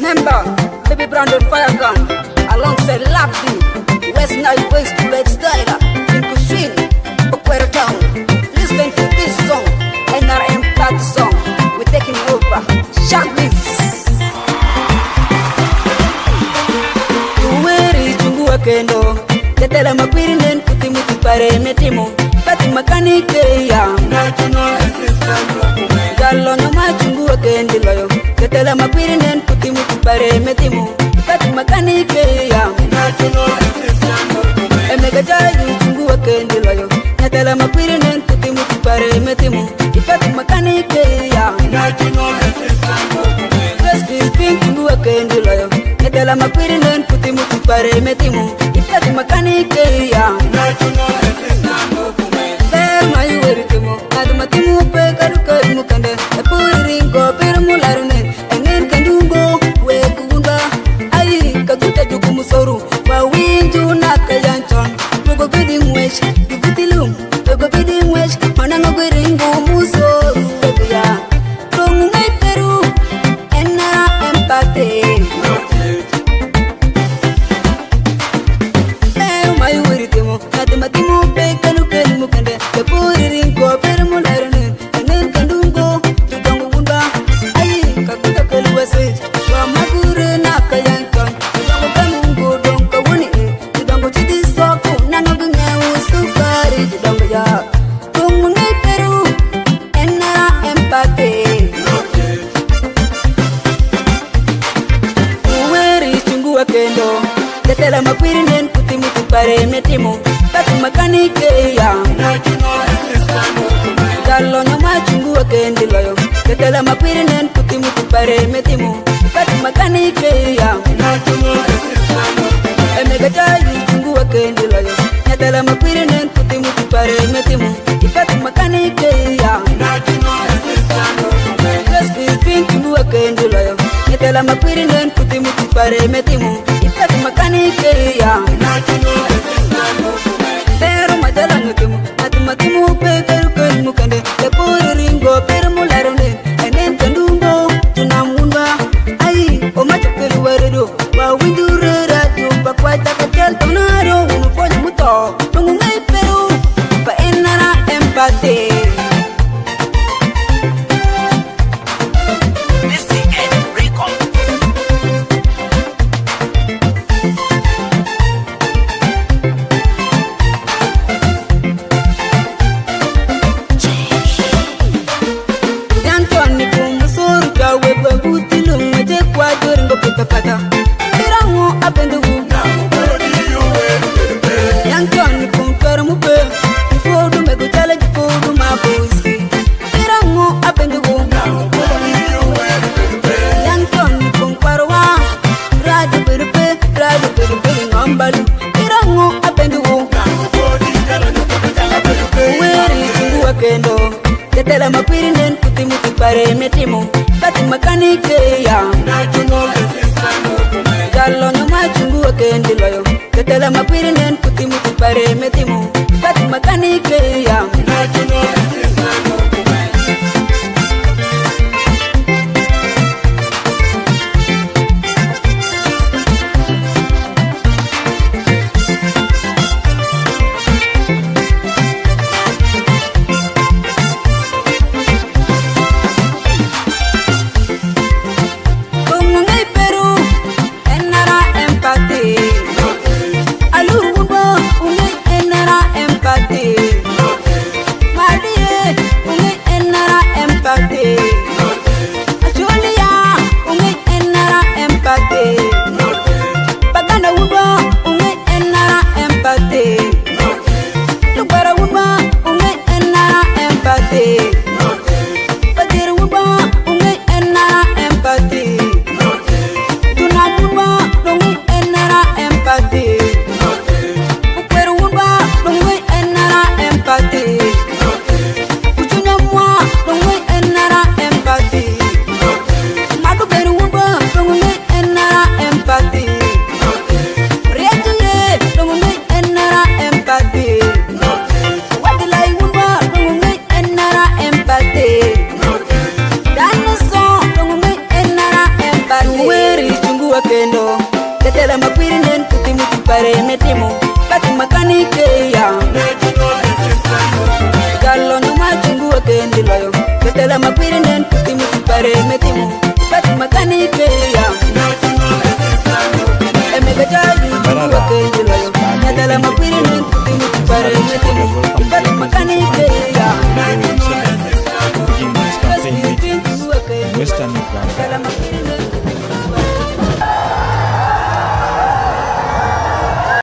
Member, Baby Brandon Firegun, alongside Lapdi, West Nile West to Lake Styler, in Kushin, Okwera Town. Listen to this song, NRM party song. We're taking over. Shark this. Uweri chungu wakendo, tetela makwirinen kutimuti pare metimo, pati makanike ya National Assistant Document. Galo nyoma chungu wakendi loyo, tetela makwirinen kutimuti pare metimo, pati makanike ya National Assistant Document. Emega jayu chungu wakendi loyo, tetela makwirinen kutimuti pare metimo, pati makanike ya National Assistant Document. Reski pink chungu wakendi loyo, tetela makwirinen kutimuti pare metimo, pati makanike ya National Assistant Document. Terma yueritimo, adumatimu pe karukai mukande, epuriringo pirmularunen, engen kandungo wekunda, ai kaguta jukumusoru, wawinju nakayanchon, gogo bidding wish, yugutilum, gogo bidding wish, manango gwiringo musoru, bebuya, tongungai peru, enna empate. Matimu pe kanu kanu mukande kepuririn ko permularne enen kandungo tudongo bunda ai kakuta kelwase wa magure na kayankan tudongo kanungo donko woni tudongo chidi soko nanu gungu sukari tudongo ya tungunge peru enna empate uweri chungu wakendo tetela makwirinen kutimuti pare metimo pati makanike ya National Assistant Document. Galo nyoma chungu wakendi loyo, tetela makwirinen kutimuti pare metimo, pati makanike ya National Assistant Document. Emega jayu chungu wakendi loyo, tetela makwirinen kutimuti pare metimo, pati makanike ya National Assistant Document. Reski pink chungu wakendi loyo, tetela makwirinen kutimuti pare metimo, pati makanike ya National Assistant Document. Pero matala ngutimu, matimu pe karukai mukande, epuriringo permularune, enen kandungo tunamunda, ai omachakelu waredo, wawindure radio, bakwata kachel tonaro, unufonya muto, tungungai peru, pa enara empate. Kata Pirango apendu Yang John kumpera mupe Fodu mego challenge fodu mabusi Pirango apendu Yang John kumpera wa Radu berupe Ngambalu Pirango apendu Uweri chungu wakendo Tetela makwirinen kutimuti pare metimo pati makanike ya National Assistant Document. Galo nyoma chungu wakendi loyo, tetela makwirinen kutimuti pare metimo, pati makanike ya National Assistant Document. pare metimo kati makanike ya Jallo nyuma chungu kendi loyo ketela makwiri